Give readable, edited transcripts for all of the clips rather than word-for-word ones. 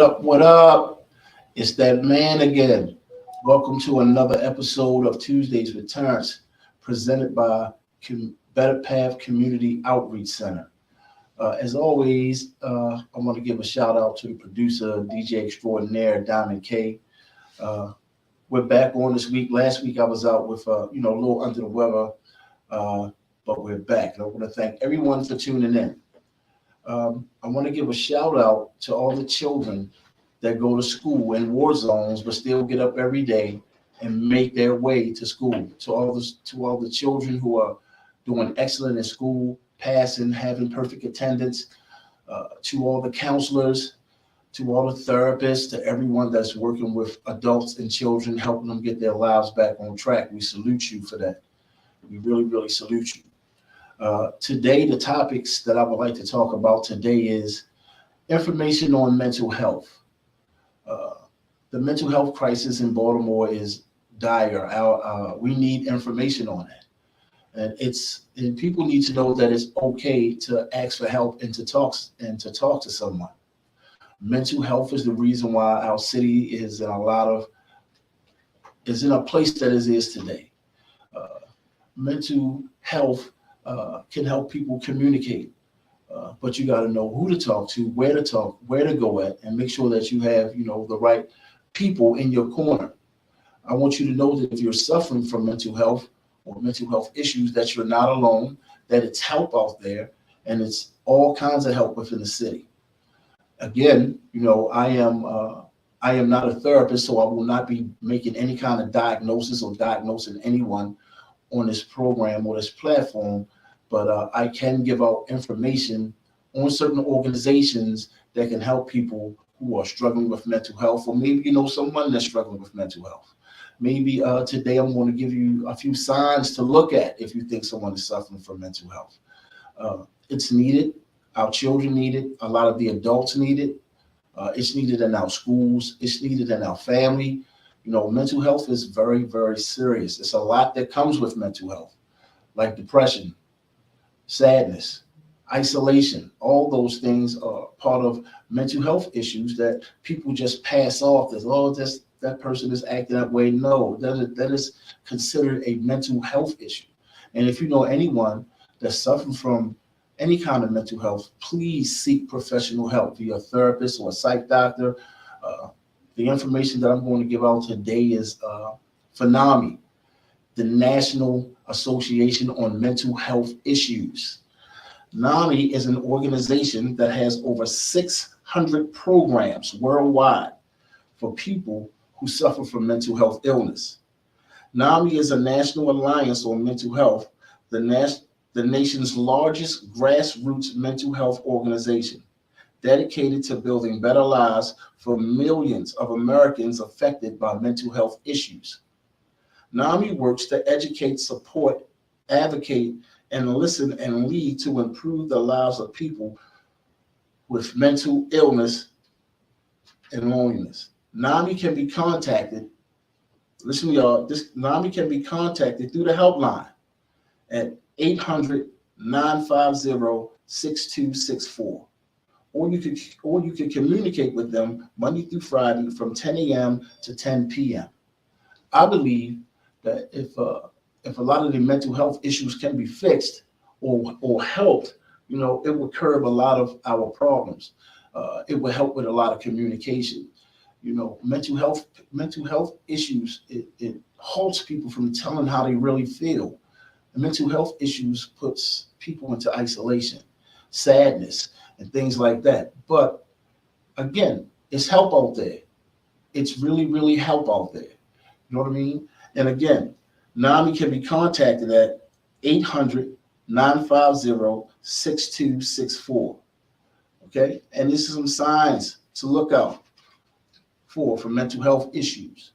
up? What up? It's that man again. Welcome to another episode of Tuesdays with Terrence, presented by Better Path Community Outreach Center. As always, I want to give a shout out to the producer, DJ extraordinaire, Diamond K. We're back on this week. Last week I was out with, a little under the weather, but we're back. And I want to thank everyone for tuning in. I want to give a shout out to all the children that go to school in war zones, but still get up every day and make their way to school. To all the children who are doing excellent in school, passing, having perfect attendance, to all the counselors, to all the therapists, to everyone that's working with adults and children, helping them get their lives back on track. We salute you for that. We really, really salute you. Today, the topics that I would like to talk about today is information on mental health. The mental health crisis in Baltimore is dire. We need information on it. And people need to know that it's okay to ask for help and to talk to someone. Mental health is the reason why our city is in a place that it is today. Mental health can help people communicate, but you got to know who to talk to, where to go at, and make sure that you have, the right people in your corner. I want you to know that if you're suffering from mental health or mental health issues, that you're not alone, that it's help out there, and it's all kinds of help within the city. Again, I am not a therapist, so I will not be making any kind of diagnosis or diagnosing anyone on this program or this platform, but I can give out information on certain organizations that can help people who are struggling with mental health, or maybe someone that's struggling with mental health. Maybe today I'm going to give you a few signs to look at if you think someone is suffering from mental health. It's needed. Our children need it. A lot of the adults need it. It's needed in our schools. It's needed in our family. Mental health is very, very serious. It's a lot that comes with mental health, like depression, sadness, isolation. All those things are part of mental health issues that people just pass off as, that person is acting that way. No, that is considered a mental health issue. And if you know anyone that's suffering from any kind of mental health, please seek professional help via a therapist or a psych doctor. The information that I'm going to give out today is for NAMI, the National Association on Mental Health Issues. NAMI is an organization that has over 600 programs worldwide for people who suffer from mental health illness. NAMI is a national alliance on mental health, the nation's largest grassroots mental health organization, dedicated to building better lives for millions of Americans affected by mental health issues. NAMI works to educate, support, advocate, and listen and lead to improve the lives of people with mental illness and loneliness. NAMI can be contacted, listen to y'all, NAMI can be contacted through the helpline at 800-950-6264. Or you can communicate with them Monday through Friday from 10 a.m. to 10 p.m. I believe that if a lot of the mental health issues can be fixed or helped, it will curb a lot of our problems. It will help with a lot of communication. Mental health issues, it halts people from telling how they really feel. And mental health issues puts people into isolation, sadness, and things like that. But again, it's help out there. It's really, really help out there. You know what I mean? And again, NAMI can be contacted at 800-950-6264. Okay? And this is some signs to look out for mental health issues.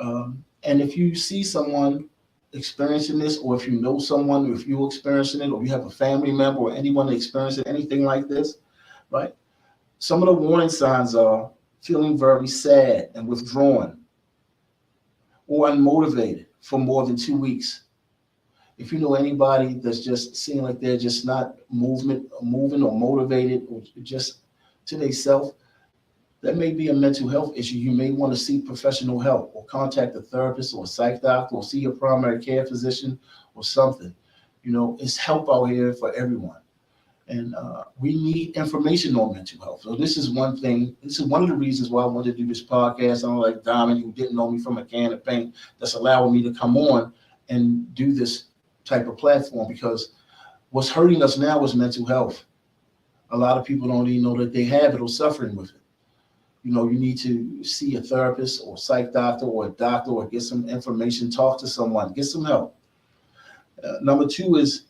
And if you see someone experiencing this, or if you know someone, or if you're experiencing it, or you have a family member or anyone experiencing anything like this, right? Some of the warning signs are feeling very sad and withdrawn or unmotivated for more than 2 weeks. If you know anybody that's just seeming like they're just not moving or motivated or just to themselves, That may be a mental health issue. You may want to seek professional help or contact a therapist or a psych doctor or see your primary care physician or something. It's help out here for everyone. And we need information on mental health. So this is one thing. This is one of the reasons why I wanted to do this podcast. I'm like Diamond, who didn't know me from a can of paint, that's allowing me to come on and do this type of platform, because what's hurting us now is mental health. A lot of people don't even know that they have it or suffering with it. You need to see a therapist or psych doctor or a doctor or get some information, talk to someone, get some help. Number 2 is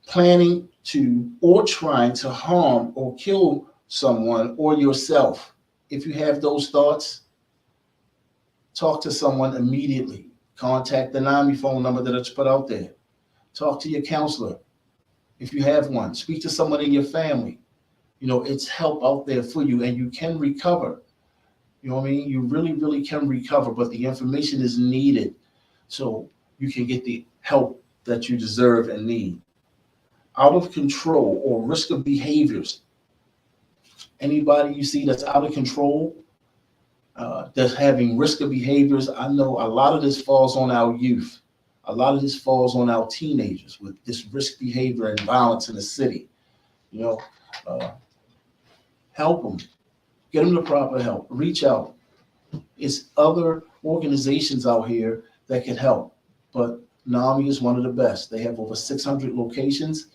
planning to or trying to harm or kill someone or yourself. If you have those thoughts, talk to someone immediately. Contact the NAMI phone number that I just put out there. Talk to your counselor if you have one. Speak to someone in your family. It's help out there for you, and you can recover. You know what I mean? You really, really can recover, but the information is needed so you can get the help that you deserve and need. Out of control or risk of behaviors. Anybody you see that's out of control, that's having risk of behaviors, I know a lot of this falls on our youth. A lot of this falls on our teenagers with this risk behavior and violence in the city. Help them. Get them the proper help. Reach out. It's other organizations out here that can help, but NAMI is one of the best. They have over 600 locations,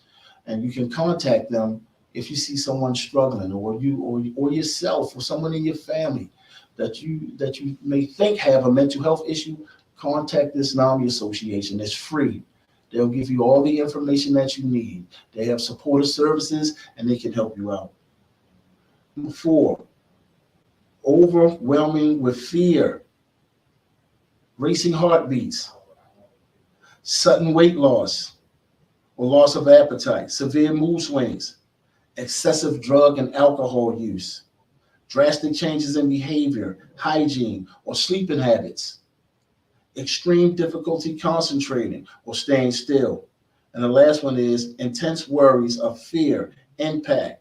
and you can contact them if you see someone struggling, or you or yourself or someone in your family that you may think have a mental health issue. Contact this NAMI association. It's free. They'll give you all the information that you need. They have supportive services, and they can help you out. Number 4, overwhelming with fear, racing heartbeats, sudden weight loss or loss of appetite, severe mood swings, excessive drug and alcohol use, drastic changes in behavior, hygiene, or sleeping habits, extreme difficulty concentrating or staying still. And the last one is intense worries of fear, impacting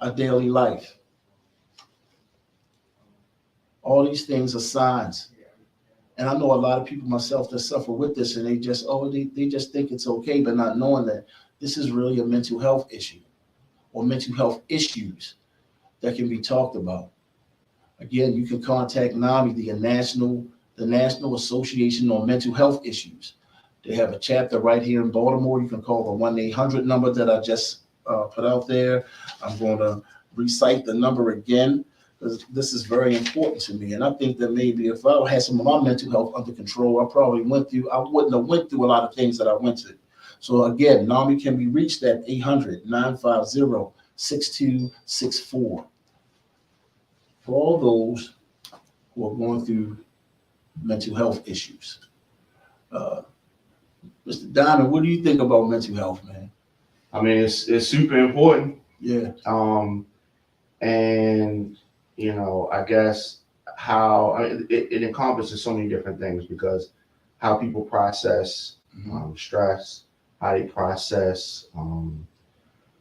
a daily life. All these things are signs. And I know a lot of people, myself, that suffer with this, and they just think it's okay, but not knowing that this is really a mental health issue or mental health issues that can be talked about. Again, you can contact NAMI, the National Association on Mental Health Issues. They have a chapter right here in Baltimore. You can call the 1-800 number that I just put out there. I'm going to recite the number again, because this is very important to me. And I think that maybe if I had some of my mental health under control, I wouldn't have went through a lot of things that I went through. So again, NAMI can be reached at 800-950-6264. For all those who are going through mental health issues. Mr. Diamond, what do you think about mental health, man? I mean, it's super important. Yeah. And I guess it encompasses so many different things, because how people process stress, how they process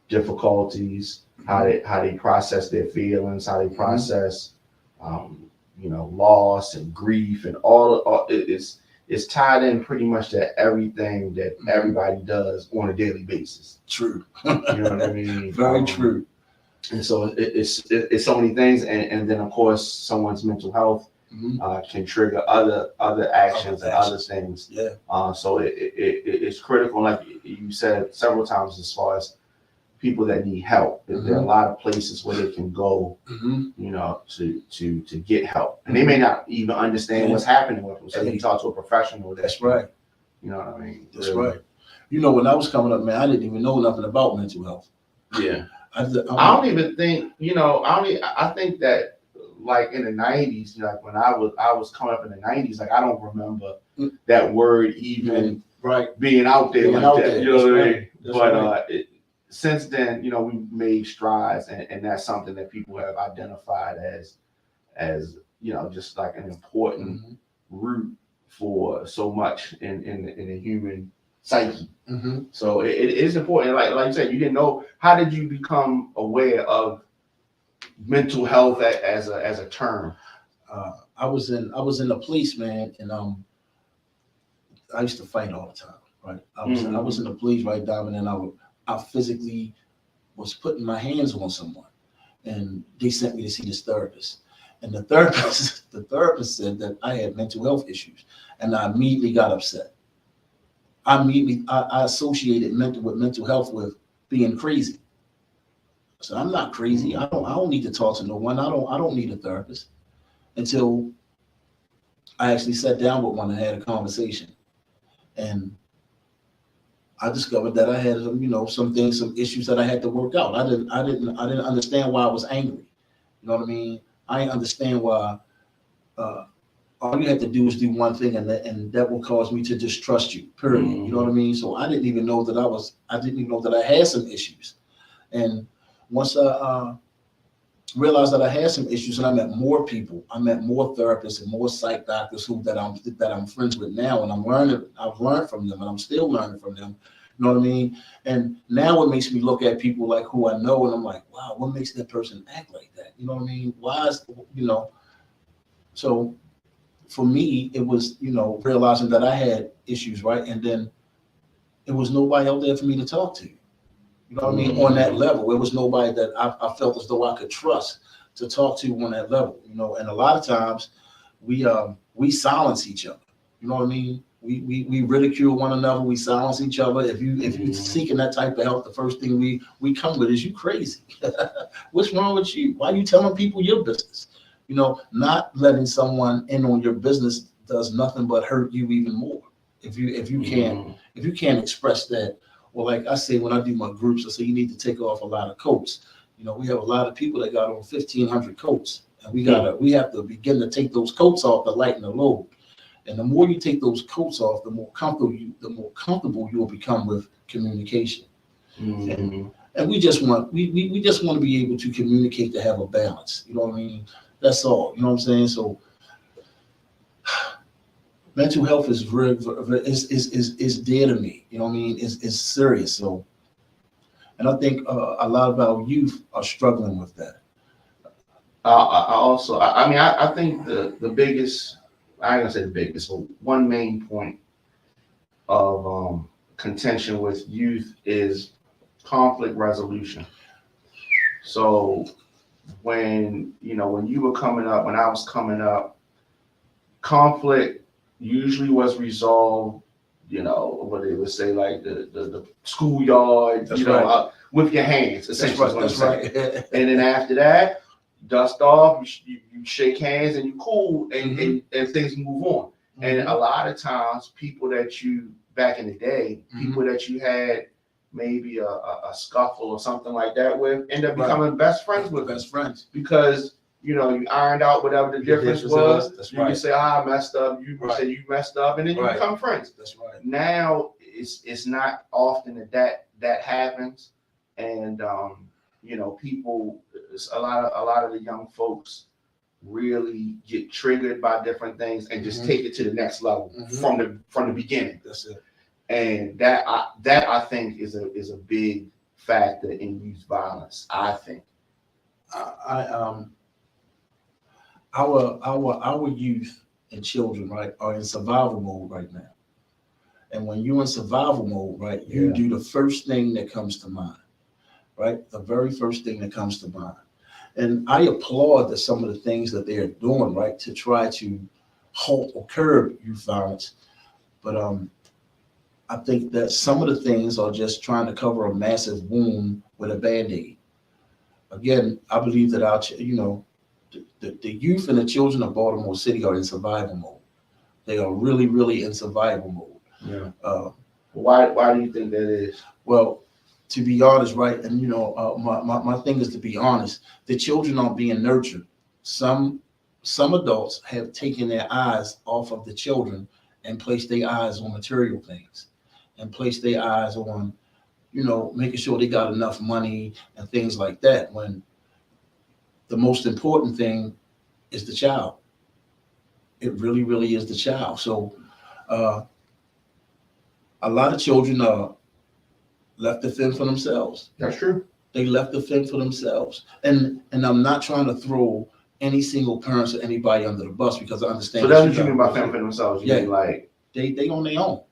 difficulties, how they process their feelings, how they process loss and grief, and all it's tied in pretty much to everything that everybody does on a daily basis. True. You know what I mean? Very true. And so it's so many things, and then of course someone's mental health can trigger other actions and other things. Yeah. So it's critical, like you said several times, as far as people that need help. There are a lot of places where they can go, to get help, and they may not even understand what's happening with them. So you talk to a professional. That's right. You know what I mean? That's right. When I was coming up, man, I didn't even know nothing about mental health. Yeah. I don't even think, I think that like in the 90s, like when I was coming up in the 90s, like I don't remember that word even being out there like that. You know what I mean? But since then, we've made strides, and that's something that people have identified as just like an important root for so much in the human psyche. So it is important. Like you said, you didn't know. How did you become aware of mental health as a term? I was in the police, man, and I used to fight all the time, right? I was in the police, right, Diamond, and I physically was putting my hands on someone, and they sent me to see this therapist. And the therapist said that I had mental health issues, and I immediately got upset. I associated mental health with being crazy. So I'm not crazy. I don't need to talk to no one. I don't need a therapist until I actually sat down with one and had a conversation. And I discovered that I had some issues that I had to work out. I didn't understand why I was angry. You know what I mean? I didn't understand why all you have to do is do one thing and that will cause me to distrust you, period. You know what I mean? So I didn't even know that I had some issues. And once I realized that I had some issues, and I met more people, I met more therapists and more psych doctors that I'm friends with now, and I've learned from them, and I'm still learning from them. You know what I mean? And now it makes me look at people like who I know, and I'm like, wow, what makes that person act like that? You know what I mean? Why is, so for me, it was, realizing that I had issues, right? And then it was nobody out there for me to talk to. You know what I mean? On that level, it was nobody that I felt as though I could trust to talk to on that level, and a lot of times we silence each other. You know what I mean? We ridicule one another, we silence each other. If you're seeking that type of help, the first thing we come with is, you crazy. What's wrong with you? Why are you telling people your business? Not letting someone in on your business does nothing but hurt you even more. If you can't express that. Well, like I say, when I do my groups, I say you need to take off a lot of coats. We have a lot of people that got on 1,500 coats, and we have to begin to take those coats off to lighten the load. And the more you take those coats off, the more comfortable you will become with communication. And we just want to be able to communicate, to have a balance. You know what I mean? That's all. You know what I'm saying? So mental health is dear to me. You know what I mean? It's serious. So, and I think a lot of our youth are struggling with that. I think the biggest, I ain't gonna say the biggest, but one main point of contention with youth is conflict resolution. So when you were coming up, when I was coming up, conflict usually was resolved, what they would say, like the schoolyard, with your hands, essentially. That's right. And then after that, dust off, you shake hands, and you cool, and things move on. And a lot of times, people that you, back in the day, people that you had maybe a scuffle or something like that with, end up becoming best friends with because you ironed out whatever the difference was. That's you right. can say, I messed up. You say you messed up, and then you become friends. That's right. Now it's not often that happens, and people, a lot of the young folks really get triggered by different things and just take it to the next level from the beginning. That's it. And that I think is a big factor in youth violence. I think. Our youth and children, right, are in survival mode right now. And when you're in survival mode, right, you do the first thing that comes to mind, right? The very first thing that comes to mind. And I applaud some of the things that they're doing, right, to try to halt or curb youth violence. But I think that some of the things are just trying to cover a massive wound with a Band-Aid. Again, I believe that the youth and the children of Baltimore City are in survival mode. They are really, really in survival mode. Yeah. Why do you think that is? Well, to be honest, right, and my thing is to be honest. The children aren't being nurtured. Some adults have taken their eyes off of the children and placed their eyes on material things, and placed their eyes on, making sure they got enough money and things like that. When the most important thing is the child. It really, really is the child. So a lot of children are left to fend for themselves. That's true. They left the fend for themselves. And I'm not trying to throw any single parents or anybody under the bus, because I understand. So that's what you mean by fend for themselves. You mean like they on their own.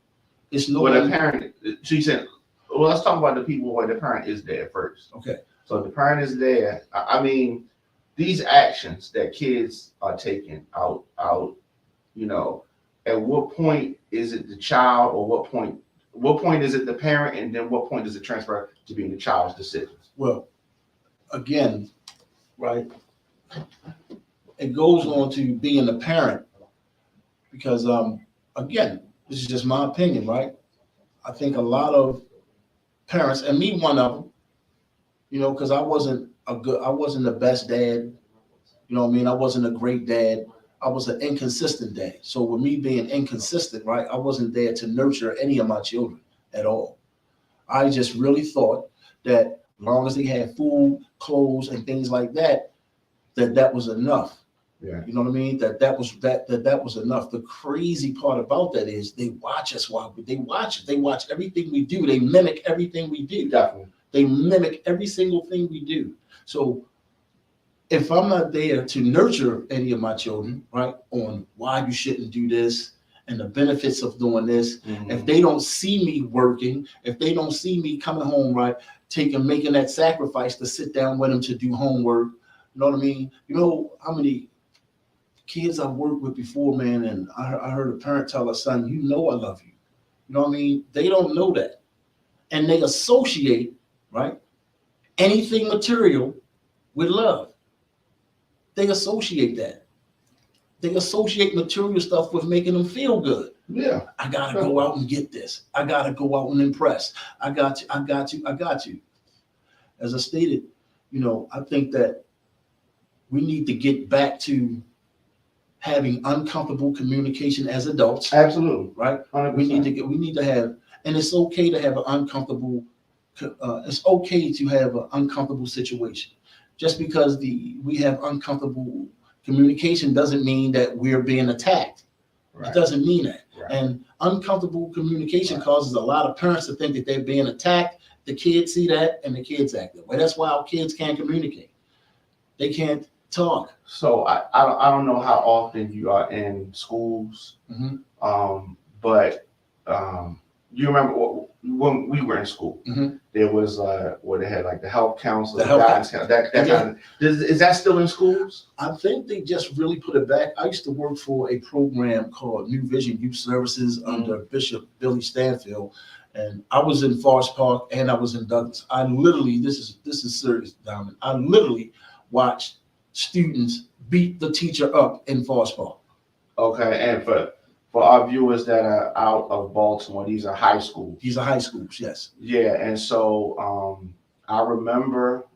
It's no. Well, the parent. So you said, well, let's talk about the people where the parent is there first. Okay. So if the parent is there, I mean, these actions that kids are taking out, you know, at what point is it the child, or what point is it the parent, and then what point does it transfer to being the child's decisions? Well, again, right, it goes on to being the parent, because again, this is just my opinion, right? I think a lot of parents, and me one of them, you know, because I wasn't the best dad, you know what I mean? I wasn't a great dad. I was an inconsistent dad. So with me being inconsistent, right, I wasn't there to nurture any of my children at all. I just really thought that as long as they had food, clothes, and things like that, that was enough. Yeah. You know what I mean? That was enough. The crazy part about that is they watch us while they watch it. They watch everything we do. They mimic everything we do. Definitely. They mimic every single thing we do. So if I'm not there to nurture any of my children, right, on why you shouldn't do this and the benefits of doing this, if they don't see me working, if they don't see me coming home, right, making that sacrifice to sit down with them to do homework, you know what I mean? You know how many kids I've worked with before, man, and I heard a parent tell a son, you know I love you. You know what I mean? They don't know that. And they associate, right, anything material with love. They associate that. They associate material stuff with making them feel good. Yeah. I gotta go out and get this. I gotta go out and impress. I got you. As I stated, you know, I think that we need to get back to having uncomfortable communication as adults. Absolutely. Right? 100%. We need to have, and it's okay to have an uncomfortable, it's okay to have an uncomfortable situation. Just because we have uncomfortable communication doesn't mean that we're being attacked. Right. It doesn't mean that. Right. And uncomfortable communication causes a lot of parents to think that they're being attacked. The kids see that, and the kids act that way. That's why our kids can't communicate. They can't talk. So I don't know how often you are in schools, but you remember when we were in school, there was where they had like the help counselor, guidance counselor, that kind of. Is that still in schools? I think they just really put it back. I used to work for a program called New Vision Youth Services under Bishop Billy Stanfield, and I was in Forest Park and I was in Douglas. I literally, this is serious, Diamond. I literally watched students beat the teacher up in Forest Park. Okay, and for our viewers that are out of Baltimore, these are high schools. These are high schools, yes. Yeah, and so I remember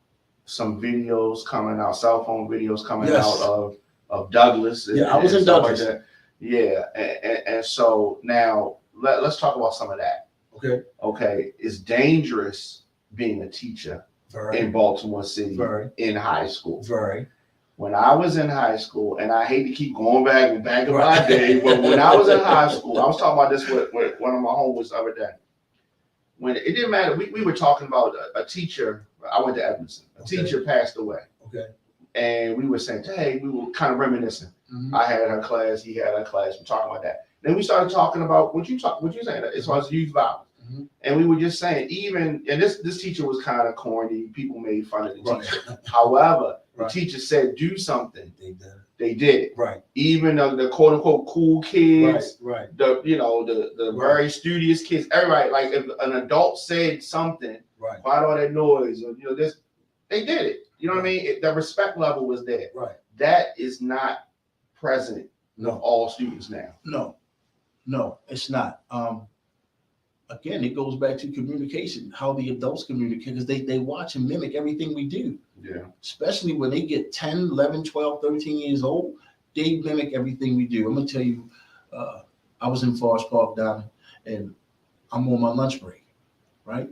some videos coming out, cell phone videos coming out of Douglas. I was in Douglas. Like yeah, and so now let's talk about some of that. Okay, it's dangerous being a teacher in Baltimore City in high school. When I was in high school, and I hate to keep going back in my day, but when I was in high school, I was talking about this with one of my homies the other day. When it didn't matter, we were talking about a teacher. I went to Evanston. A teacher passed away. And we were saying, hey, we were kind of reminiscing. I had her class, he had her class. We're talking about that. Then we started talking about what you saying as far as youth violence. And we were just saying, and this teacher was kind of corny. People made fun of the teacher. However, the teacher said, do something. They did it. Even the quote unquote cool kids, the very studious kids, everybody, like if an adult said something, quiet all that noise, or this, they did it. You know what I mean? The respect level was there. That is not present with all students now. No, it's not. Again, it goes back to communication, how the adults communicate, because they watch and mimic everything we do. Especially when they get 10, 11, 12, 13 years old, they mimic everything we do. I'm going to tell you, I was in Forest Park, Diamond, and I'm on my lunch break, right?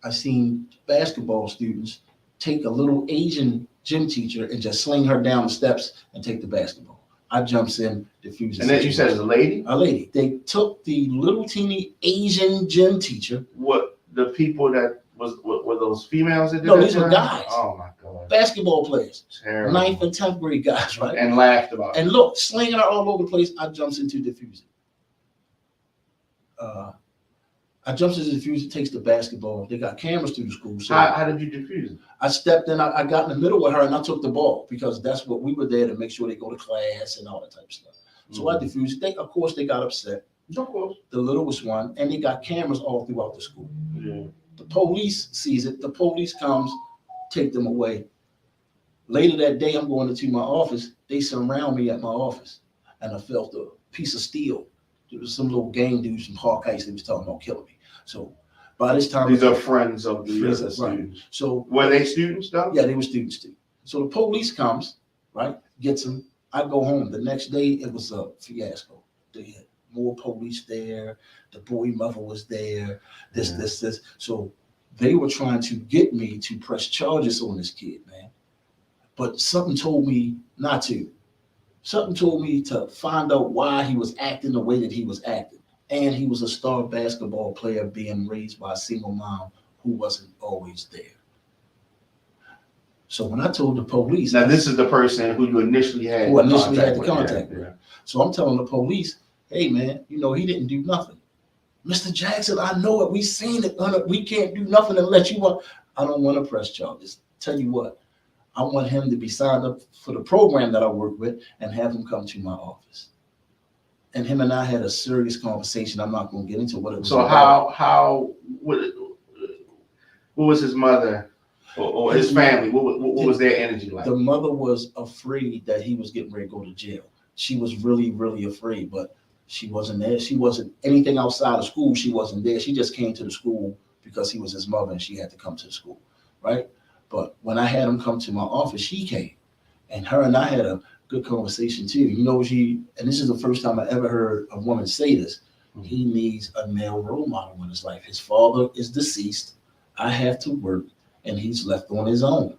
I seen basketball students take a little Asian gym teacher and just sling her down the steps and take the basketball. I jumps in, diffuses. And then you said it's a lady? A lady. They took the little teeny Asian gym teacher. What, the people that were those females that did No, that these to were them? guys. Oh my God. Basketball players. Terrible. 9th and 10th grade guys, right? And laughed about it. And look, slinging her all over the place. I jumps into diffusing. I jumps into the diffuser, takes the basketball. They got cameras through the school. So how did you defuse it? I stepped in, I got in the middle with her and I took the ball because that's what we were there to make sure they go to class and all that type of stuff. So I diffused. Of course, they got upset. Of course. The littlest one, and they got cameras all throughout the school. Yeah. The police sees it. The police comes, take them away. Later that day, I'm going into my office. They surround me at my office, and I felt a piece of steel. There was some little gang dudes from Park Heights. They was talking about killing me. So by this time, These are friends of the Friends, students. right. So were they students though? yeah, they were students too. So the police comes, right, gets them. I go home. The next day, it was a fiasco. They had more police there. The boy mother was there. This. So they were trying to get me to press charges on this kid, man. But something told me not to. Something told me to find out why he was acting the way that he was acting. And he was a star basketball player being raised by a single mom who wasn't always there. So when I told the police, now this is the person who you initially had the contact with. Yeah. So I'm telling the police, hey man, he didn't do nothing. Mr. Jackson, I know it. We seen it. We can't do nothing unless you want. I don't want to press charges. Tell you what, I want him to be signed up for the program that I work with and have him come to my office. And him and I had a serious conversation. I'm not going to get into what it was. So what was his mother or his family? What was their energy like? The mother was afraid that he was getting ready to go to jail. She was really, really afraid, but she wasn't there. She wasn't anything outside of school. She wasn't there. She just came to the school because he was his mother and she had to come to the school, right? But when I had him come to my office, she came. And her and I had a good conversation too. And this is the first time I ever heard a woman say this. He needs a male role model in his life. His father is deceased. I have to work, and he's left on his own.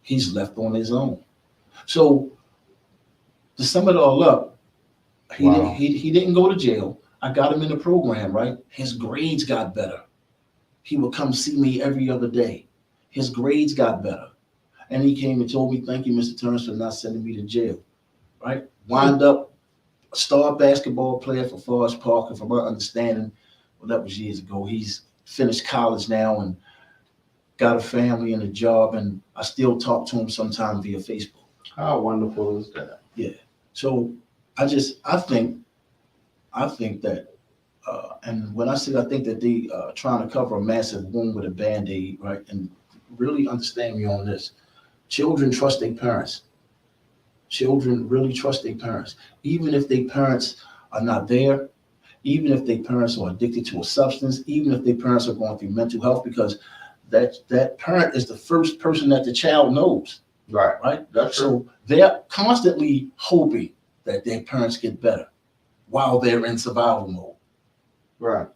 He's left on his own. So to sum it all up, he didn't go to jail. I got him in the program, right? His grades got better. He would come see me every other day. His grades got better. And he came and told me, thank you, Mr. Terrence, for not sending me to jail, right? Wind up a star basketball player for Forest Park, and from my understanding, well, that was years ago. He's finished college now and got a family and a job, and I still talk to him sometime via Facebook. How wonderful is that? Yeah. So I think that, and when I say I think that they trying to cover a massive wound with a Band-Aid, right? And really understand me on this. Children trust their parents. Children really trust their parents. Even if their parents are not there, even if their parents are addicted to a substance, even if their parents are going through mental health, because that parent is the first person that the child knows. Right? That's true. So they're constantly hoping that their parents get better while they're in survival mode. Right.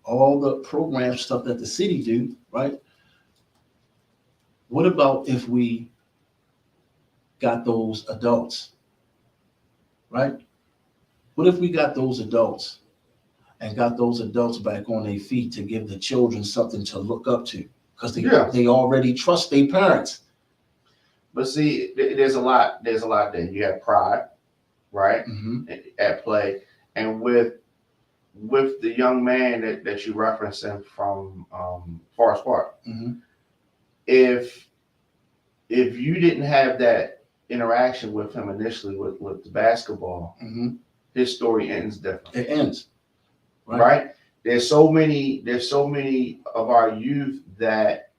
All the program stuff that the city do, right? What about if we got those adults, right? What if we got those adults and got those adults back on their feet to give the children something to look up to? Because they already trust their parents. But see, there's a lot there. You have pride, right? Mm-hmm. At play. And with the young man that you referencing from Forest Park, mm-hmm. if you didn't have that interaction with him initially with the basketball, mm-hmm. his story ends different. It ends. Right? There's so many of our youth that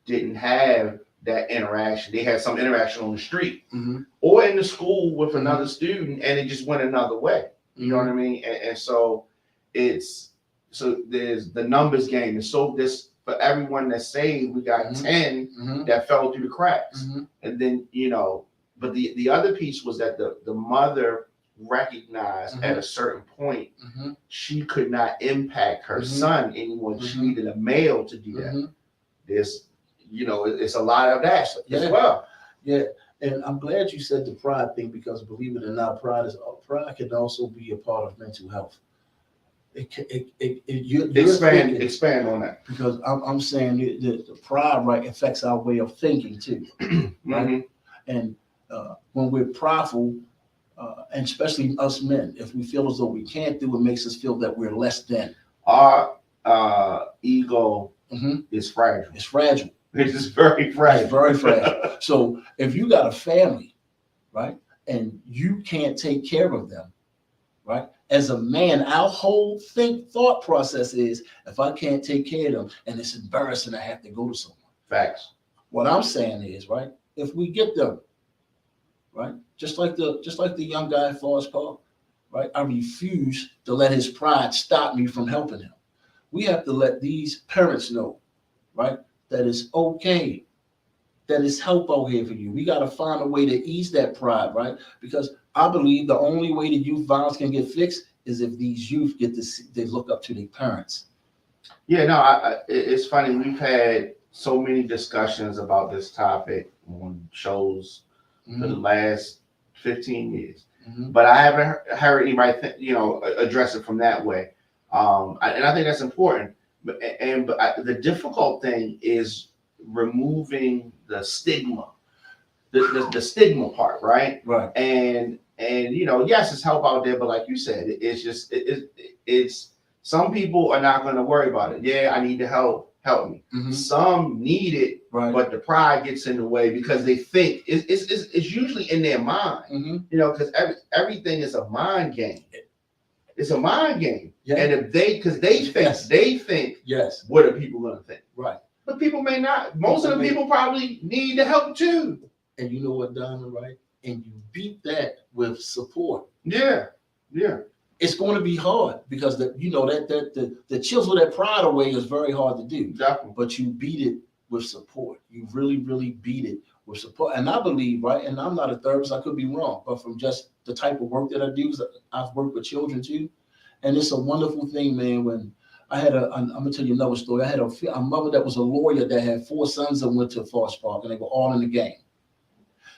didn't have that interaction. They had some interaction on the street mm-hmm. or in the school with another student, and it just went another way. You know what I mean? And so there's the numbers game. And so this, for everyone that's saved, we got mm-hmm. 10 mm-hmm. that fell through the cracks. Mm-hmm. And then, but the other piece was that the mother recognized mm-hmm. at a certain point, mm-hmm. she could not impact her mm-hmm. son anymore. Mm-hmm. She needed a male to do that. Mm-hmm. There's, it's a lot of that as well. Yeah. And I'm glad you said the pride thing, because believe it or not, pride can also be a part of mental health. Expand on that. Because I'm saying the pride, right, affects our way of thinking too, right? Mm-hmm. And when we're prideful, and especially us men, if we feel as though we can't do it, makes us feel that we're less than. Our ego is fragile. It's fragile. It's just very fragile. It's very fragile. So if you got a family, right, and you can't take care of them, right? As a man, our whole thought process is, if I can't take care of them, and it's embarrassing, I have to go to someone. Facts. What I'm saying is, right, if we get them, right, just like the young guy at Forest Park, right, I refuse to let his pride stop me from helping him. We have to let these parents know, right, that it's okay, that it's help out here for you. We got to find a way to ease that pride, right? Because I believe the only way that youth violence can get fixed is if these youth get to see, they look up to their parents. Yeah, no, it's funny. We've had so many discussions about this topic on shows for the last 15 years, but I haven't heard anybody, address it from that way. And I think that's important. But the difficult thing is removing the stigma, the stigma part, right? Right. And yes, it's help out there, but like you said, it's just it's some people are not going to worry about it. Yeah, I need to help me. Some need it, right, but the pride gets in the way because they think it's usually in their mind, because everything is a mind game. It's a mind game. Yeah. And if they think, yes, what are people going to think? Right. But people may not. Most of the people probably need the help too. And you know what, Diamond, right? And you beat that with support. Yeah. It's going to be hard because the chisel that pride away is very hard to do. Exactly. But you beat it with support. You really, really beat it with support. And I believe, right, and I'm not a therapist, I could be wrong, but from just the type of work that I do, I've worked with children too. And it's a wonderful thing, man, when I'm going to tell you another story. I had a mother that was a lawyer that had 4 sons that went to Forest Park, and they were all in the game.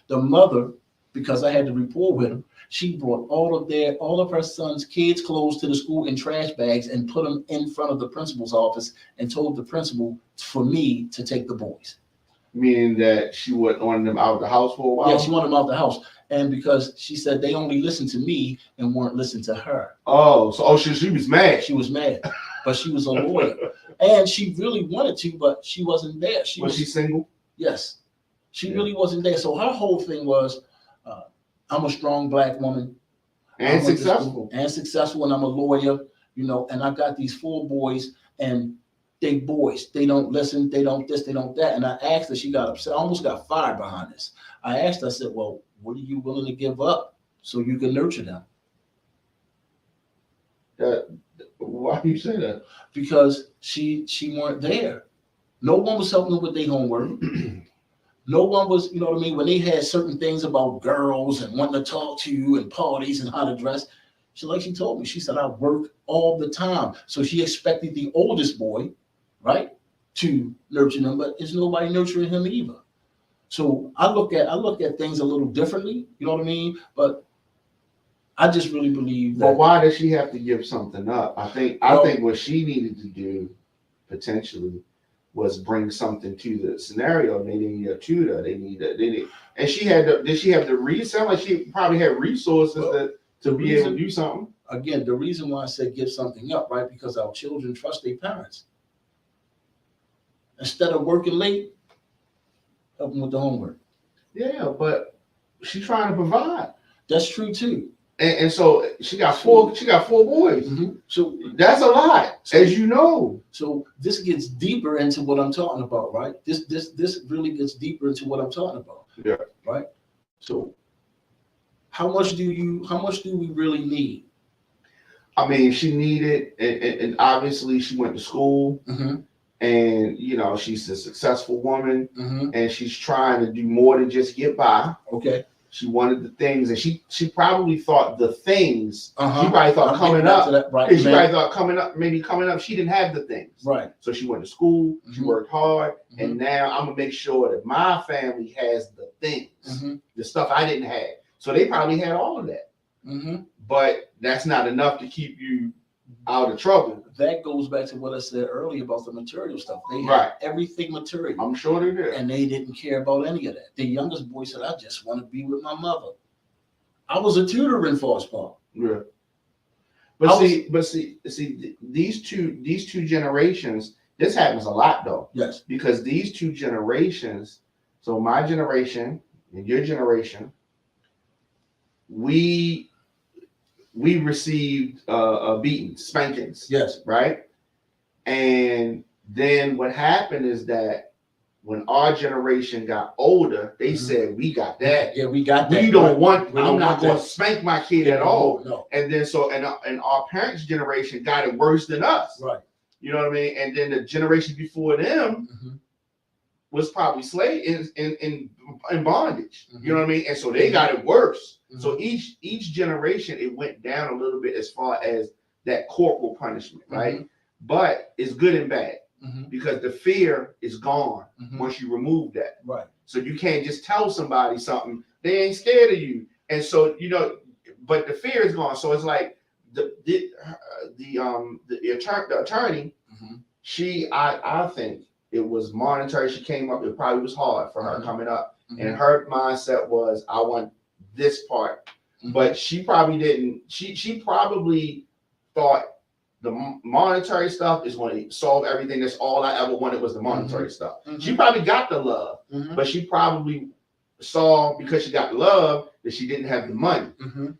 The mother, because I had to report with them, she brought all of her sons' kids' clothes to the school in trash bags and put them in front of the principal's office and told the principal for me to take the boys. Meaning that she wanted them out of the house for a while? Yeah, she wanted them out of the house. And because she said they only listened to me and weren't listening to her. Oh, so she was mad. She was mad. But she was a lawyer. And she really wanted to, but she wasn't there. Was she single? Yes. She really wasn't there. So her whole thing was, I'm a strong Black woman. And successful. And I'm a lawyer, and I got these 4 boys, and they boys. They don't listen. They don't this, they don't that. And I asked her, she got upset. I almost got fired behind this. I asked her, I said, well, what are you willing to give up so you can nurture them? Why do you say that? Because she weren't there. No one was helping them with their homework. No one was, when they had certain things about girls and wanting to talk to you and parties and how to dress. She told me, she said, I work all the time. So she expected the oldest boy, right, to nurture them, but there's nobody nurturing him either. So I look at things a little differently, you know what I mean? But I just really believe that. But why does she have to give something up? I think what she needed to do potentially was bring something to the scenario. They need a tutor. And she had did she have the reason? Like she probably had resources to be able to do something. Again, the reason why I said give something up, right? Because our children trust their parents. Instead of working late, help them with the homework. Yeah, but she's trying to provide. That's true too. And so she got 4 boys. So that's a lot, as you know. So this gets deeper into what I'm talking about, right? This really gets deeper into what I'm talking about. Yeah. Right. So how much do we really need? I mean, she needed, and obviously she went to school, and she's a successful woman, and she's trying to do more than just get by. Okay. She wanted the things, and she probably thought the things. She probably thought coming up. She probably thought coming up. She didn't have the things. Right. So she went to school. She worked hard, and now I'm gonna make sure that my family has the things, the stuff I didn't have. So they probably had all of that. But that's not enough to keep you out of trouble. That goes back to what I said earlier about the material stuff. They had Right. everything material. I'm sure they did. And they didn't care about any of that. The youngest boy said, I just want to be with my mother. I was a tutor in Forest Park. Yeah. But see, these two generations, this happens a lot though. Yes. Because these two generations, so my generation and your generation, we received beatings, spankings. Yes. Right. And then what happened is that when our generation got older, they said, we got that. Yeah, we got that. We don't want, we I'm don't not want going that. to spank my kid at all. No. And then and our parents' generation got it worse than us. Right. You know what I mean? And then the generation before them was probably slave in bondage. You know what I mean? And so they got it worse. So each generation, it went down a little bit as far as that corporal punishment, right? But it's good and bad. Because the fear is gone once you remove that. Right. So you can't just tell somebody something, they ain't scared of you. And so, you know, but the fear is gone. So it's like the attorney, I think it was monetary. She came up, it probably was hard for her coming up. And her mindset was, I want this part. But she probably didn't, she probably thought the monetary stuff is going to solve everything. That's all I ever wanted was the monetary stuff. She probably got the love, but she probably saw, because she got the love, that she didn't have the money.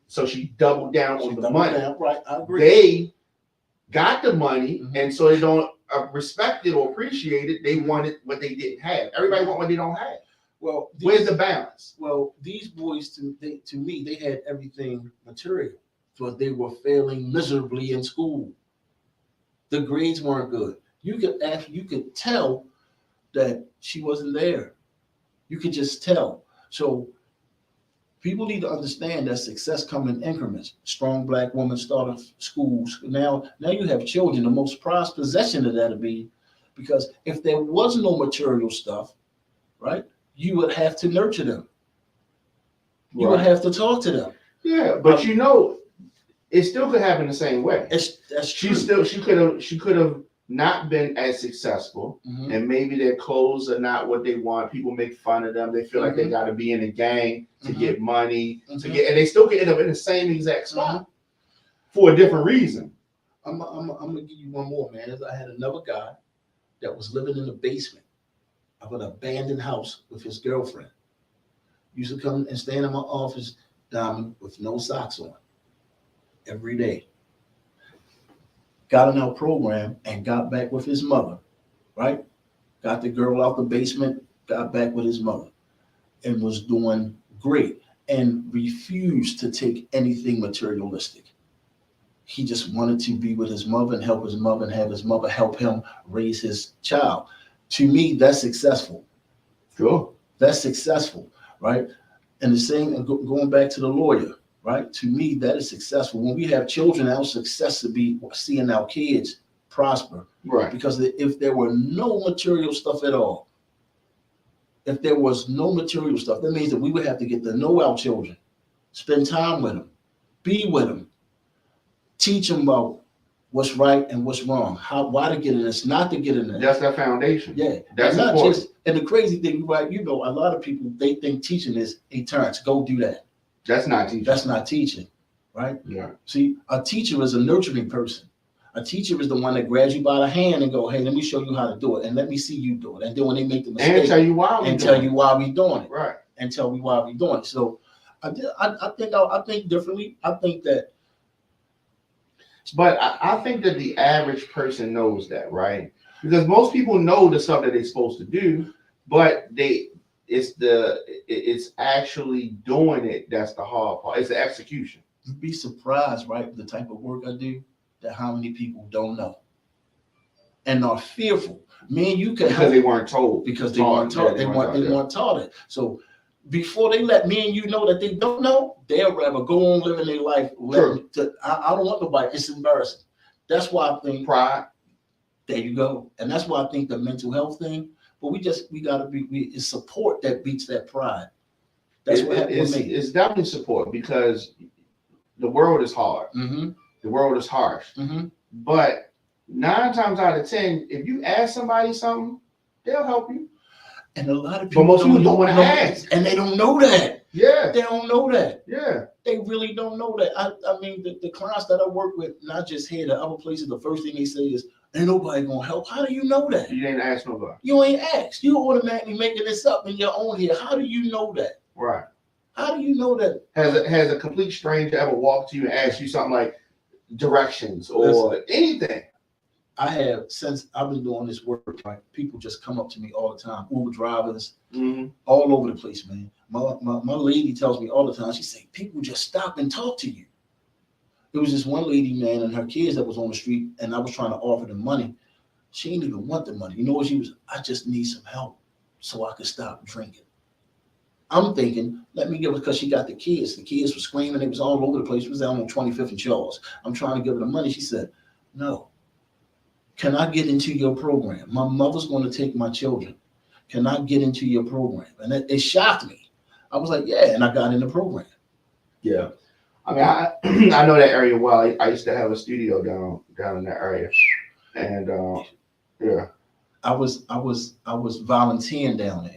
So she doubled down on the money. Right, I agree. They got the money, and so they don't respect it or appreciate it. They wanted what they didn't have. Everybody want what they don't have. Well, where's the balance? Well, these boys, to me, they had everything material, but they were failing miserably in school. The grades weren't good. You could tell that she wasn't there. You could just tell. So people need to understand that success comes in increments. Strong Black woman started schools. Now you have children. The most prized possession of that would be, because if there was no material stuff, right, you would have to nurture them. You would have to talk to them. Yeah, but you know, it still could happen the same way. That's true. She could have not been as successful, and maybe their clothes are not what they want. People make fun of them. They feel like they got to be in a gang to get money, and they still can end up in the same exact spot for a different reason. I'm gonna give you one more, man. I had another guy that was living in the basement of an abandoned house with his girlfriend. Used to come and stand in my office, Diamond, with no socks on every day. Got in our program and got back with his mother, right? Got the girl out the basement, got back with his mother, and was doing great, and refused to take anything materialistic. He just wanted to be with his mother and help his mother and have his mother help him raise his child. To me, that's successful. Sure. That's successful, right? And the same, going back to the lawyer, right? To me, that is successful. When we have children, our success to be seeing our kids prosper. Right. Because if there were no material stuff at all, if there was no material stuff, that means that we would have to get to know our children, spend time with them, be with them, teach them about what's right and what's wrong, why to get in this, not to get in this. That's that foundation. Yeah. That's not important. just, and the crazy thing, right, you know, a lot of people, they think teaching is, hey, Terrence, go do that. That's not teaching. That's not teaching, right? Yeah. See, a teacher is a nurturing person. A teacher is the one that grabs you by the hand and go, hey, let me show you how to do it, and let me see you do it. And then when they make the mistake, and tell you why we doing it. Right. And tell me why we doing it. So I think differently. I think that. But I think that the average person knows that, right? Because most people know the stuff that they're supposed to do, but it's actually doing it that's the hard part. It's the execution. You'd be surprised, right? The type of work I do, that how many people don't know and are fearful. Me and you can because they weren't told. Because they weren't taught. They weren't taught it. So before they let me and you know that they don't know, they'll rather go on living their life. I don't want nobody. It's embarrassing. That's why I think pride. There you go. And that's why I think the mental health thing. But we gotta be. It's support that beats that pride. That's what happened with me. It's definitely support, because the world is hard, The world is harsh. Mm-hmm. But 9 times out of 10, if you ask somebody something, they'll help you. And a lot of people, but most people don't want to ask, and they don't know that. Yeah, they don't know that. Yeah, they really don't know that. I mean, the clients that I work with, not just here, the other places, the first thing they say is, "Ain't nobody gonna help." How do you know that? You ain't asked nobody. You ain't asked. You automatically making this up in your own head. How do you know that? Right. How do you know that? Has a complete stranger ever walked to you and asked you something like directions or anything? I have, since I've been doing this work, right? People just come up to me all the time. Uber drivers, all over the place, man. My lady tells me all the time. She say, people just stop and talk to you. There was this one lady, man, and her kids that was on the street, and I was trying to offer them money. She didn't even want the money. You know what she was? I just need some help so I could stop drinking. I'm thinking, let me give her, because she got the kids. The kids were screaming. It was all over the place. It was down on 25th and Charles. I'm trying to give her the money. She said, no. Can I get into your program? My mother's going to take my children. Can I get into your program? And it shocked me. I was like, yeah, and I got in the program. Yeah. I mean, I know that area well. I used to have a studio down in that area. And yeah. I was volunteering down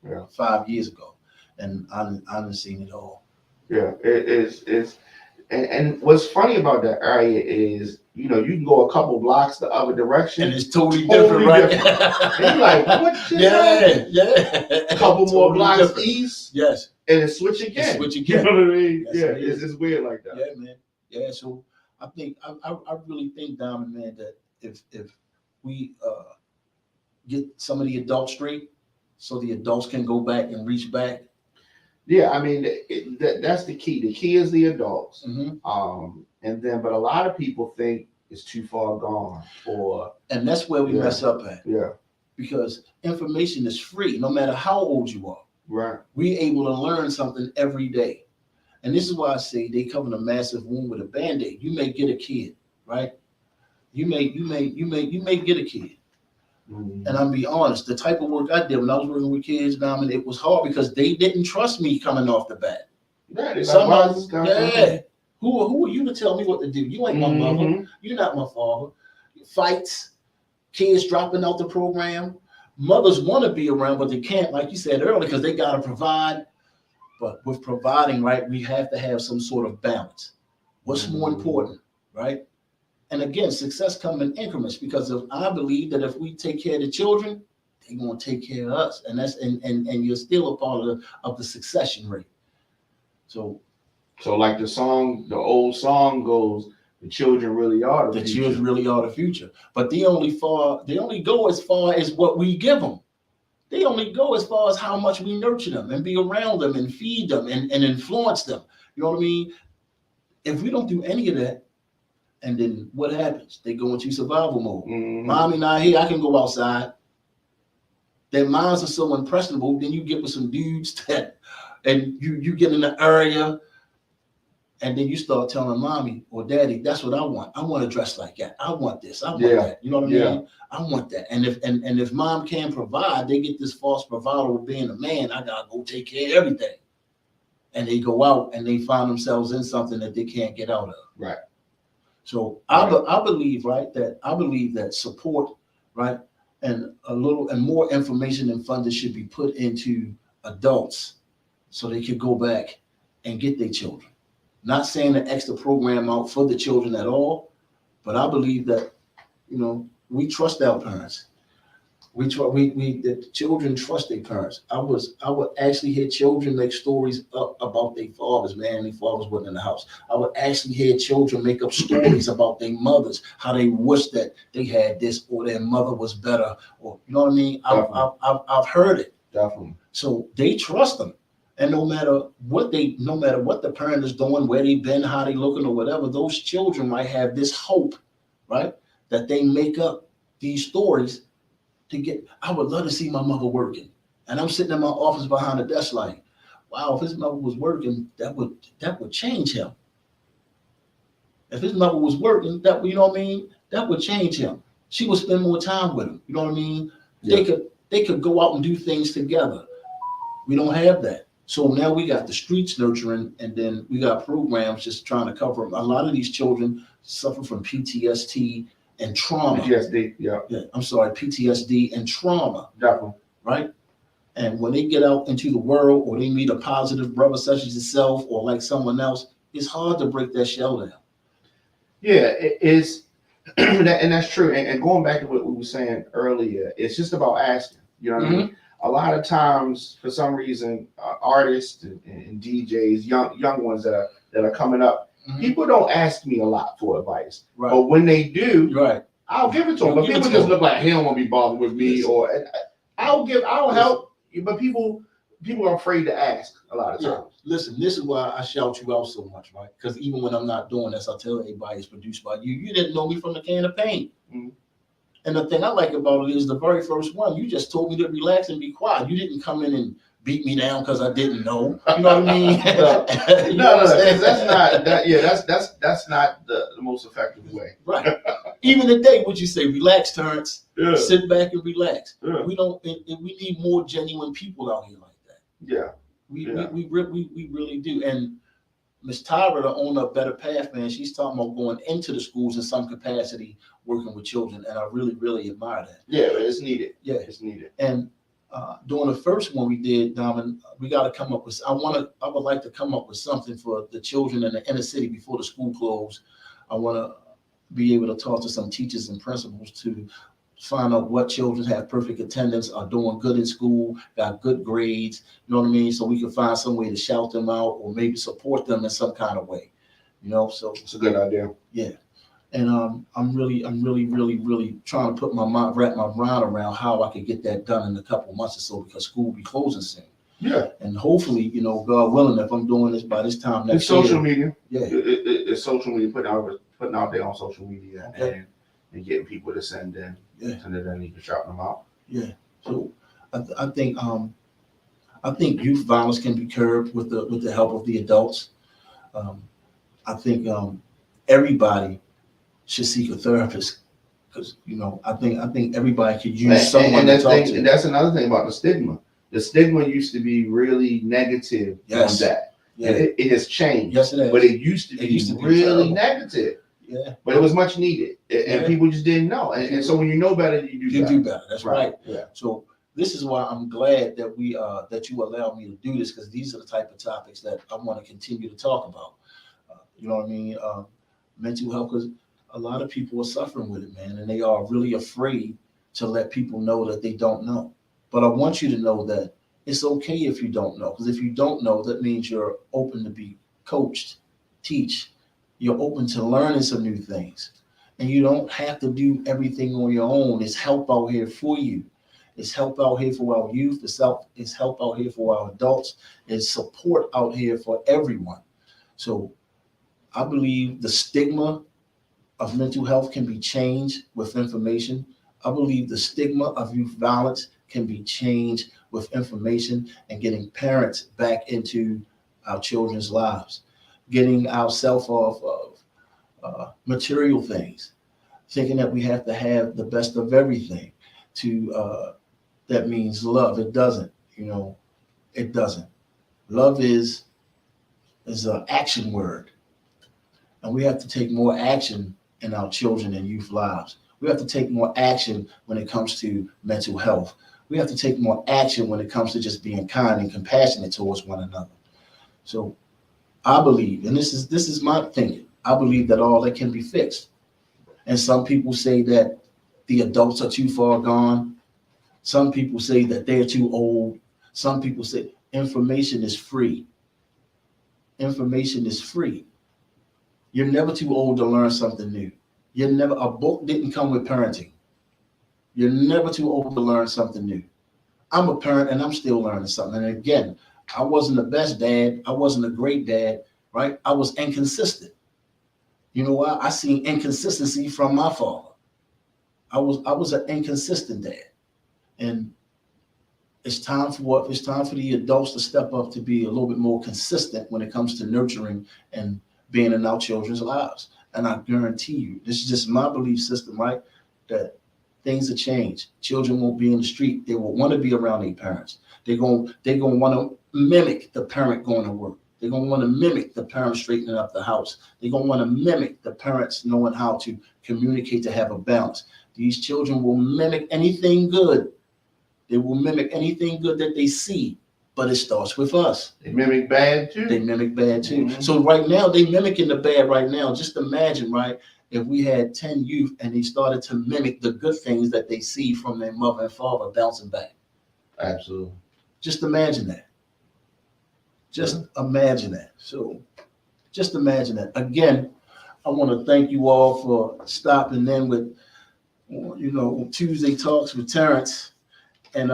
there 5 years ago. And I've seen it all. Yeah, it is. And what's funny about that area is, you know, you can go a couple blocks the other direction, and it's totally different, right? And you're like, what? Yeah. A couple more blocks east, yes, and it switch again. You know what I mean? Yes, it's weird like that. Yeah, man. Yeah, so I think I really think, Diamond, man, that if we get some of the adults straight, so the adults can go back and reach back. Yeah, I mean, that's the key. The key is the adults. Mm-hmm. And then, but a lot of people think it's too far gone, and that's where we mess up at. Yeah, because information is free, no matter how old you are. Right. We're able to learn something every day, and this is why I say they cover a massive wound with a Band-Aid. You may get a kid, right? You may get a kid. And I'm be honest, the type of work I did when I was working with kids, Diamond, it was hard because they didn't trust me coming off the bat. Yeah, who are you to tell me what to do? You ain't my mother. You're not my father. Fights, kids dropping out the program. Mothers want to be around, but they can't, like you said earlier, because they got to provide. But with providing, right, we have to have some sort of balance. What's more important, right? And again, success comes in increments, because I believe that if we take care of the children, they're going to take care of us, and that's and you're still a part of the succession rate. So like the old song goes, the children really are the future. Children really are the future. But they only go as far as what we give them. They only go as far as how much we nurture them and be around them and feed them and influence them. You know what I mean? If we don't do any of that, and then what happens? They go into survival mode. Mommy not here, I can go outside. Their minds are so impressionable. Then you get with some dudes and you get in the area, and then you start telling mommy or daddy, that's what I want. I want to dress like that. I want this. I want that. You know what I mean? I want that. And if mom can't provide, they get this false bravado of being a man. I gotta go take care of everything. And they go out and they find themselves in something that they can't get out of. Right. So I believe, right, that support, right, and more information and funding should be put into adults so they could go back and get their children. Not saying an extra program out for the children at all, but I believe that, you know, we trust our parents. The children trust their parents. I would actually hear children make stories up about their fathers, man. Their fathers wasn't in the house. I would actually hear children make up stories about their mothers, how they wish that they had this or their mother was better, or you know what I mean. I've heard it. Definitely. So they trust them, and no matter what the parent is doing, where they've been, how they looking, or whatever, those children might have this hope, right, that they make up these stories. I would love to see my mother working. And I'm sitting in my office behind the desk like, wow, if his mother was working, that would change him. If his mother was working, you know what I mean? That would change him. She would spend more time with him. You know what I mean? Yeah. They could go out and do things together. We don't have that. So now we got the streets nurturing, and then we got programs just trying to cover them. A lot of these children suffer from PTSD and trauma. PTSD, yeah. I'm sorry, PTSD and trauma. Definitely. Right? And when they get out into the world, or they meet a positive brother such as yourself or like someone else, it's hard to break that shell down. Yeah, it is. And that's true. And going back to what we were saying earlier, it's just about asking. You know what I mean? A lot of times, for some reason, artists and DJs, young ones that are coming up, people don't ask me a lot for advice. Right. But when they do, I'll give it to them. But people just look like he don't want to be bothered with me, or I'll help. But people are afraid to ask a lot of times. Listen, this is why I shout you out so much, right? Because even when I'm not doing this, I tell everybody it's produced by you. You didn't know me from the can of paint. And the thing I like about it is the very first one, you just told me to relax and be quiet. You didn't come in and beat me down because I didn't know. You know what I mean? No, that's not that. Yeah, that's not the most effective way. Right. Even today, would you say, relax, Terrence? Yeah. Sit back and relax. Yeah. We need more genuine people out here like that. Yeah. We really do. And Miss Tyra, the owner of Better Path, man, she's talking about going into the schools in some capacity, working with children, and I really, really admire that. Yeah, it's needed. Yeah, it's needed. And during the first one we did, Diamond, we got to come up with. I would like to come up with something for the children in the inner city before the school closed. I want to be able to talk to some teachers and principals to find out what children have perfect attendance, are doing good in school, got good grades, you know what I mean? So we can find some way to shout them out or maybe support them in some kind of way, you know? So it's a good idea. Yeah. And I'm really trying to wrap my mind around how I could get that done in a couple of months or so, because school will be closing soon. Yeah. And hopefully, you know, God willing, if I'm doing this by this time next year. It's social media. Yeah. It's social media, putting out there on social media, and getting people to send in. Yeah. And then you can shout them out. Yeah. So I think youth violence can be curbed with the help of the adults. I think everybody should seek a therapist, because you know I think everybody could use someone to talk to. And that's another thing about the stigma. The stigma used to be really negative on that. Yeah. And it has changed. Yes, it has. But it used to be really negative. Yeah. But it was much needed, and people just didn't know. And so when you know better, you do better. That's right. Yeah. So this is why I'm glad that that you allow me to do this, because these are the type of topics that I want to continue to talk about. You know what I mean? Mental health, because a lot of people are suffering with it, man, and they are really afraid to let people know that they don't know. But I want you to know that it's okay if you don't know, because if you don't know, that means you're open to be coached, teach. You're open to learning some new things, and you don't have to do everything on your own. It's help out here for you. It's help out here for our youth. It's help out here for our adults. It's support out here for everyone. So I believe the stigma of mental health can be changed with information. I believe the stigma of youth violence can be changed with information and getting parents back into our children's lives, getting ourselves off of material things, thinking that we have to have the best of everything. That means love. It doesn't, it doesn't. Love is an action word. And we have to take more action in our children and youth lives. We have to take more action when it comes to mental health. We have to take more action when it comes to just being kind and compassionate towards one another. So I believe, and this is my thinking, I believe that all that can be fixed. And some people say that the adults are too far gone. Some people say that they're too old. Some people say information is free. Information is free. You're never too old to learn something new. A book didn't come with parenting. You're never too old to learn something new. I'm a parent and I'm still learning something. And again, I wasn't the best dad. I wasn't a great dad, right? I was inconsistent. You know why? I seen inconsistency from my father. I was an inconsistent dad. And it's time for the adults to step up to be a little bit more consistent when it comes to nurturing and being in our children's lives. And I guarantee you, this is just my belief system, right? That things will change. Children won't be in the street. They will want to be around their parents. They're going to want to mimic the parent going to work. They're going to want to mimic the parent straightening up the house. They're going to want to mimic the parents knowing how to communicate to have a balance. These children will mimic anything good. They will mimic anything good that they see, but it starts with us. They mimic bad too. Mm-hmm. So right now, they mimicking the bad right now. Just imagine, right, if we had 10 youth and they started to mimic the good things that they see from their mother and father bouncing back. Absolutely. Just imagine that. Imagine that. So just imagine that. Again, I want to thank you all for stopping in with, Tuesday Talks with Terrence. And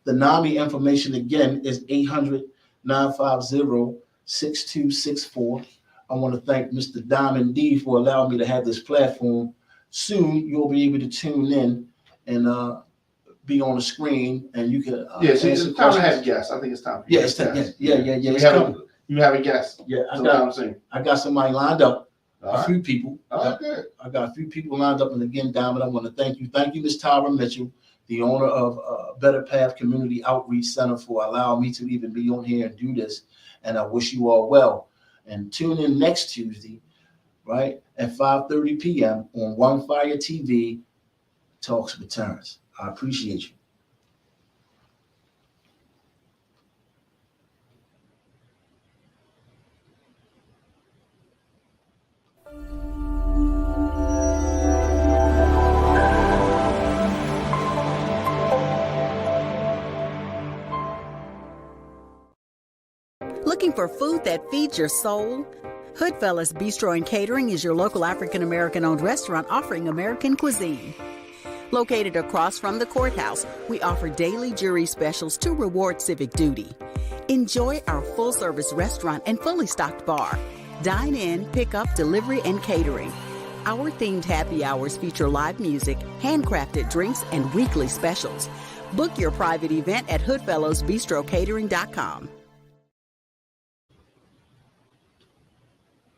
the NAMI information again is 800-950-6264. I want to thank Mr. Diamond D for allowing me to have this platform. Soon you'll be able to tune in and be on the screen, and you can. Yes, it's time to have guests. I think it's time. Yeah, it's time. Yeah. You have a guest. Yeah, I got somebody lined up. A few people. Good. I got a few people lined up, and again, Diamond, I want to thank you. Thank you, Ms. Tyra Mitchell, the owner of Better Path Community Outreach Center, for allowing me to even be on here and do this. And I wish you all well. And tune in next Tuesday, right, at 5:30 p.m. on One Fire TV, Talks with Terrence. I appreciate you. Looking for food that feeds your soul? Hoodfellas Bistro and Catering is your local African-American-owned restaurant offering American cuisine. Located across from the courthouse, we offer daily jury specials to reward civic duty. Enjoy our full-service restaurant and fully stocked bar. Dine in, pick up, delivery, and catering. Our themed happy hours feature live music, handcrafted drinks, and weekly specials. Book your private event at hoodfellowsbistrocatering.com.